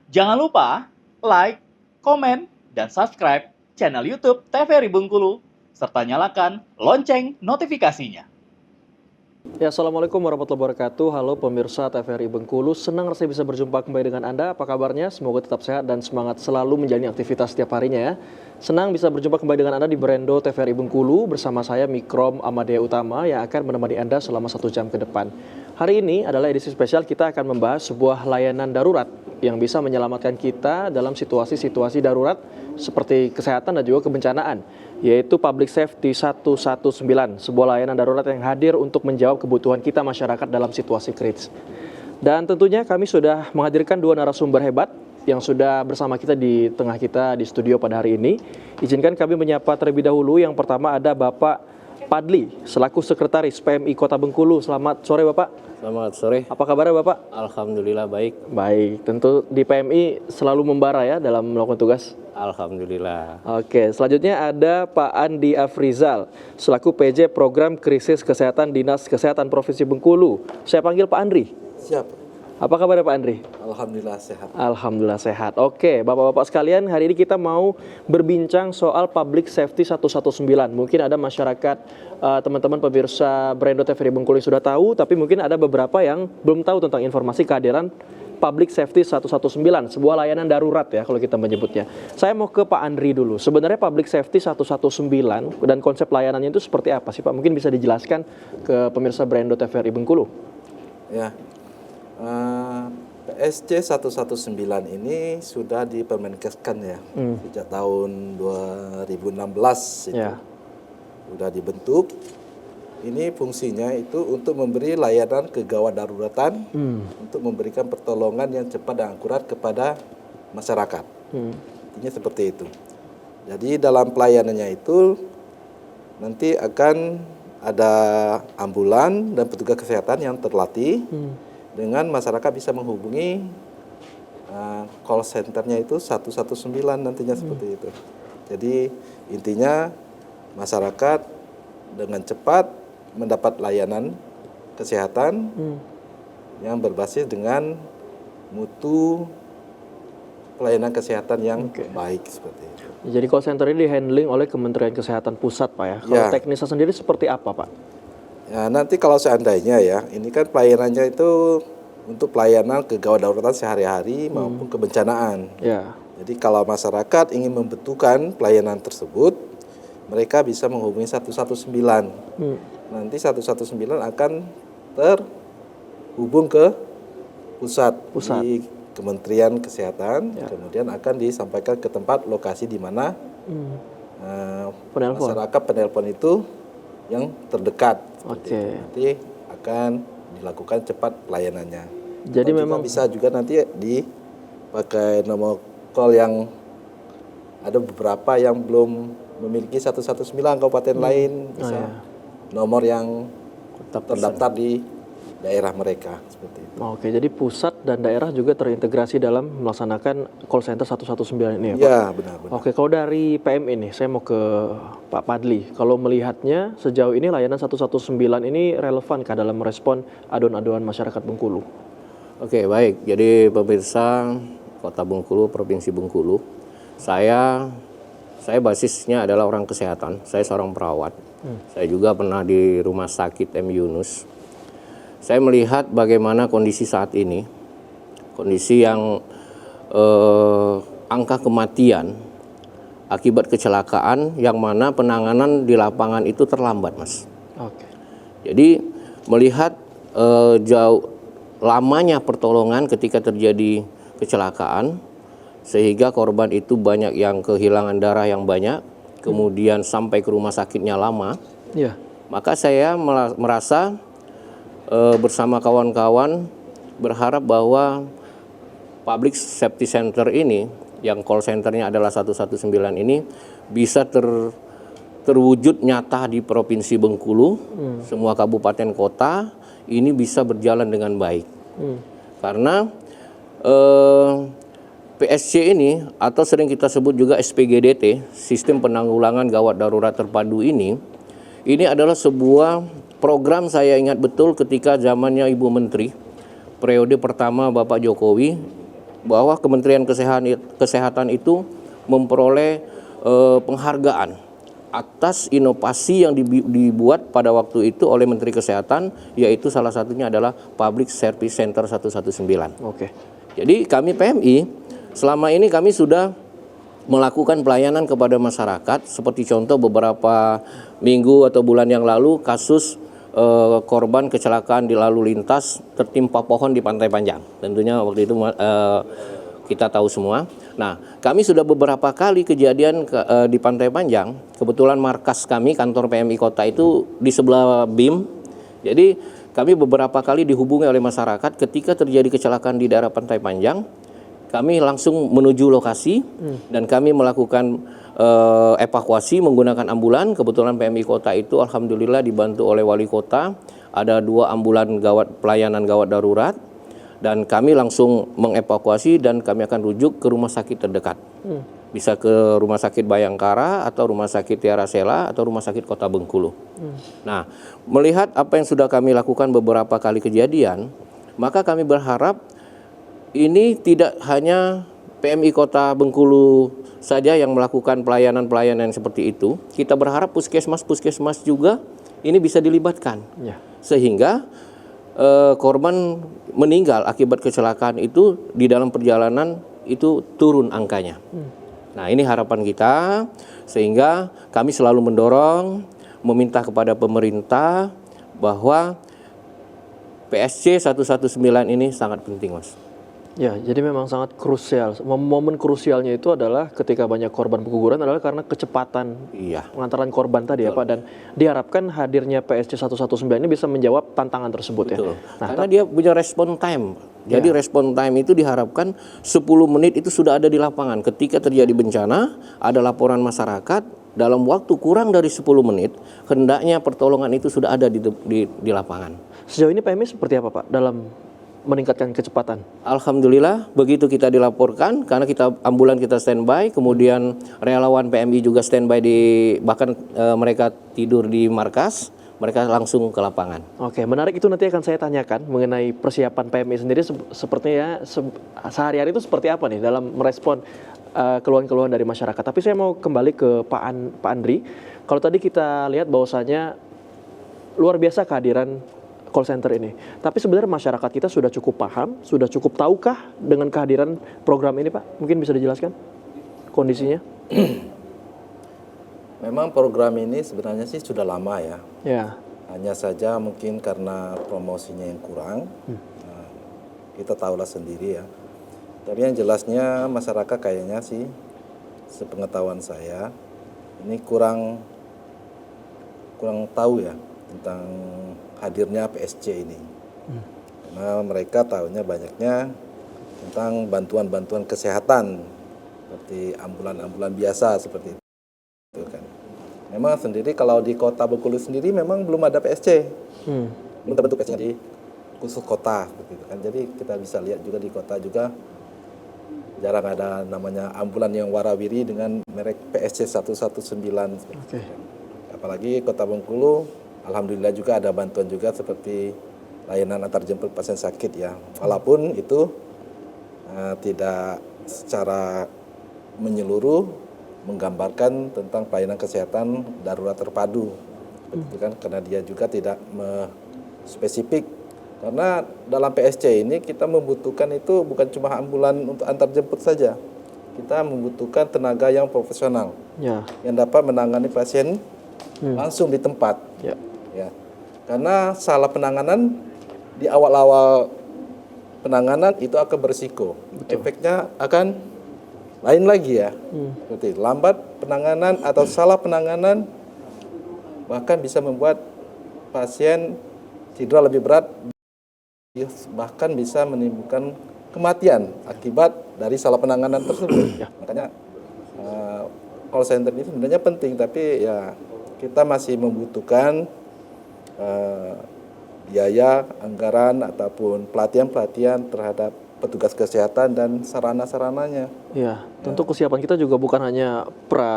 Jangan lupa like, komen, dan subscribe channel YouTube TVRI Bengkulu, serta nyalakan lonceng notifikasinya. Ya, Assalamualaikum warahmatullahi wabarakatuh. Halo pemirsa TVRI Bengkulu, senang rasanya bisa berjumpa kembali dengan Anda. Apa kabarnya? Semoga tetap sehat dan semangat selalu menjalani aktivitas setiap harinya ya. Senang bisa berjumpa kembali dengan Anda di Berendo TVRI Bengkulu bersama saya Mikrom Amadea Utama yang akan menemani Anda selama 1 jam ke depan. Hari ini adalah edisi spesial, kita akan membahas sebuah layanan darurat yang bisa menyelamatkan kita dalam situasi-situasi darurat seperti kesehatan dan juga kebencanaan, yaitu Public Safety 119, sebuah layanan darurat yang hadir untuk menjawab kebutuhan kita masyarakat dalam situasi kritis. Dan tentunya kami sudah menghadirkan 2 narasumber hebat yang sudah bersama kita di tengah kita di studio pada hari ini. Izinkan kami menyapa terlebih dahulu. Yang pertama ada Bapak Padli, selaku Sekretaris PMI Kota Bengkulu. Selamat sore Bapak. Selamat sore. Apa kabarnya Bapak? Alhamdulillah baik. Baik, tentu di PMI selalu membara ya dalam melakukan tugas. Alhamdulillah. Oke, selanjutnya ada Pak Andi Afrizal, selaku PJ Program Krisis Kesehatan Dinas Kesehatan Provinsi Bengkulu. Saya panggil Pak Andri. Siap. Apa kabarnya Pak Andri? Alhamdulillah sehat. Alhamdulillah sehat. Oke, Bapak-Bapak sekalian, hari ini kita mau berbincang soal Public Safety 119. Mungkin ada masyarakat, teman-teman pemirsa Berendo TVRI Bengkulu yang sudah tahu, tapi mungkin ada beberapa yang belum tahu tentang informasi kehadiran Public Safety 119, sebuah layanan darurat ya kalau kita menyebutnya. Saya mau ke Pak Andri dulu. Sebenarnya Public Safety 119 dan konsep layanannya itu seperti apa sih Pak? Mungkin bisa dijelaskan ke pemirsa Berendo TVRI Bengkulu. Ya. PSC 119 ini sudah dipermenkeskan ya. Sejak tahun 2016 itu. Ya. Sudah dibentuk. Ini fungsinya itu untuk memberi layanan kegawat daruratan, untuk memberikan pertolongan yang cepat dan akurat kepada masyarakat. Intinya seperti itu. Jadi dalam pelayanannya itu nanti akan ada ambulan dan petugas kesehatan yang terlatih, dengan masyarakat bisa menghubungi call centernya itu 119 nantinya seperti itu. Jadi intinya masyarakat dengan cepat mendapat layanan kesehatan yang berbasis dengan mutu pelayanan kesehatan yang baik seperti itu. Jadi call center ini di-handling oleh Kementerian Kesehatan Pusat Pak ya. Kalau teknisnya sendiri seperti apa Pak? Ya, nanti kalau seandainya ya, ini kan pelayanannya itu untuk pelayanan kegawat daruratan sehari-hari maupun kebencanaan. Ya. Jadi kalau masyarakat ingin membutuhkan pelayanan tersebut, mereka bisa menghubungi 119. Nanti 119 akan terhubung ke pusat. Di Kementerian Kesehatan, kemudian akan disampaikan ke tempat lokasi di mana masyarakat penelpon itu yang terdekat. Nanti akan dilakukan cepat pelayanannya. Jadi memang bisa juga nanti dipakai nomor call yang ada beberapa yang belum memiliki 119 kabupaten lain, bisa nomor yang terdaftar di daerah mereka seperti itu. Oke, jadi pusat dan daerah juga terintegrasi dalam melaksanakan call center 119 ini ya Pak? Iya, benar. Oke, kalau dari PM ini, saya mau ke Pak Padli. Kalau melihatnya sejauh ini layanan 119 ini relevankah dalam merespon aduan-aduan masyarakat Bengkulu? Oke, baik. Jadi pemirsa Kota Bengkulu, Provinsi Bengkulu, saya basisnya adalah orang kesehatan. Saya seorang perawat. Saya juga pernah di Rumah Sakit M. Yunus. Saya melihat bagaimana kondisi saat ini, kondisi yang angka kematian akibat kecelakaan yang mana penanganan di lapangan itu terlambat, Mas. Jadi melihat jauh lamanya pertolongan ketika terjadi kecelakaan, sehingga korban itu banyak yang kehilangan darah yang banyak, kemudian sampai ke rumah sakitnya lama. Maka saya merasa bersama kawan-kawan berharap bahwa Public Safety Center ini, yang call centernya adalah 119 ini, bisa terwujud nyata di Provinsi Bengkulu, semua kabupaten kota ini bisa berjalan dengan baik. Karena PSC ini, atau sering kita sebut juga SPGDT, Sistem Penanggulangan Gawat Darurat Terpadu ini adalah sebuah program, saya ingat betul ketika zamannya Ibu Menteri, periode pertama Bapak Jokowi, bahwa Kementerian Kesehatan itu memperoleh penghargaan atas inovasi yang dibuat pada waktu itu oleh Menteri Kesehatan, yaitu salah satunya adalah Public Service Center 119. Oke. Jadi kami PMI selama ini kami sudah melakukan pelayanan kepada masyarakat, seperti contoh beberapa minggu atau bulan yang lalu kasus korban kecelakaan di lalu lintas tertimpa pohon di Pantai Panjang. Tentunya waktu itu kita tahu semua. Nah, kami sudah beberapa kali kejadian di Pantai Panjang. Kebetulan markas kami, kantor PMI Kota itu di sebelah BIM. Jadi kami beberapa kali dihubungi oleh masyarakat ketika terjadi kecelakaan di daerah Pantai Panjang. Kami langsung menuju lokasi dan kami melakukan evakuasi menggunakan ambulan. Kebetulan PMI Kota itu alhamdulillah dibantu oleh Wali Kota. Ada 2 ambulan pelayanan gawat darurat. Dan kami langsung mengevakuasi dan kami akan rujuk ke rumah sakit terdekat. Bisa ke Rumah Sakit Bayangkara atau Rumah Sakit Tiara Sela atau Rumah Sakit Kota Bengkulu. Nah, melihat apa yang sudah kami lakukan beberapa kali kejadian, maka kami berharap ini tidak hanya PMI Kota Bengkulu saja yang melakukan pelayanan-pelayanan seperti itu. Kita berharap puskesmas juga ini bisa dilibatkan. Sehingga korban meninggal akibat kecelakaan itu di dalam perjalanan itu turun angkanya. Nah, ini harapan kita, sehingga kami selalu mendorong, meminta kepada pemerintah bahwa PSC 119 ini sangat penting, Mas. Ya, jadi memang sangat krusial. Momen krusialnya itu adalah ketika banyak korban keguguran adalah karena kecepatan pengantaran korban tadi. Betul. Ya Pak. Dan diharapkan hadirnya PSC 119 ini bisa menjawab tantangan tersebut. Betul. Ya. Nah, karena dia punya respon time. Jadi respon time itu diharapkan 10 menit itu sudah ada di lapangan. Ketika terjadi bencana, ada laporan masyarakat, dalam waktu kurang dari 10 menit, hendaknya pertolongan itu sudah ada di lapangan. Sejauh ini PMI seperti apa Pak dalam meningkatkan kecepatan? Alhamdulillah begitu kita dilaporkan, karena ambulan kita standby, kemudian relawan PMI juga standby bahkan mereka tidur di markas, mereka langsung ke lapangan. Oke, menarik, itu nanti akan saya tanyakan mengenai persiapan PMI sendiri sepertinya sehari-hari itu seperti apa nih dalam merespon keluhan-keluhan dari masyarakat. Tapi saya mau kembali ke Pak Andri. Kalau tadi kita lihat bahwasanya luar biasa kehadiran call center ini. Tapi sebenarnya masyarakat kita sudah cukup paham, sudah cukup tahukah dengan kehadiran program ini, Pak? Mungkin bisa dijelaskan kondisinya? Memang program ini sebenarnya sih sudah lama ya. Ya. Hanya saja mungkin karena promosinya yang kurang. Nah, kita tahulah sendiri ya. Tapi yang jelasnya masyarakat kayaknya sih, sepengetahuan saya, ini kurang tahu ya tentang hadirnya PSC ini. Karena mereka tahunya banyaknya tentang bantuan-bantuan kesehatan seperti ambulan-ambulan biasa seperti itu kan. Memang sendiri kalau di Kota Bengkulu sendiri memang belum ada PSC. Belum terbentuk PSC di khusus kota seperti itu kan. Jadi kita bisa lihat juga di kota juga jarang ada namanya ambulan yang warawiri dengan merek PSC 119. Okay. Apalagi Kota Bengkulu alhamdulillah juga ada bantuan juga seperti layanan antar jemput pasien sakit ya. Walaupun itu tidak secara menyeluruh menggambarkan tentang pelayanan kesehatan darurat terpadu. Itu kan karena dia juga tidak spesifik. Karena dalam PSC ini kita membutuhkan itu bukan cuma ambulan untuk antar jemput saja. Kita membutuhkan tenaga yang profesional. Yang dapat menangani pasien langsung di tempat. Ya, karena salah penanganan di awal-awal penanganan itu akan berisiko. Efeknya akan lain lagi ya. Seperti lambat penanganan atau salah penanganan bahkan bisa membuat pasien cedera lebih berat, bahkan bisa menimbulkan kematian akibat dari salah penanganan tersebut. Makanya call center ini sebenarnya penting, tapi ya kita masih membutuhkan biaya, anggaran, ataupun pelatihan-pelatihan terhadap petugas kesehatan dan sarana-sarananya. Ya, tentu kesiapan kita juga bukan hanya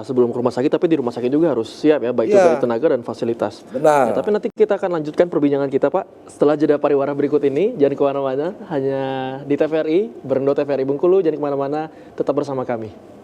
sebelum ke rumah sakit, tapi di rumah sakit juga harus siap ya, baik itu dari tenaga dan fasilitas. Benar. Ya, tapi nanti kita akan lanjutkan perbincangan kita, Pak, setelah jeda pariwara berikut ini. Jangan kemana-mana, hanya di TVRI, Berendo TVRI Bengkulu, jangan kemana-mana, tetap bersama kami.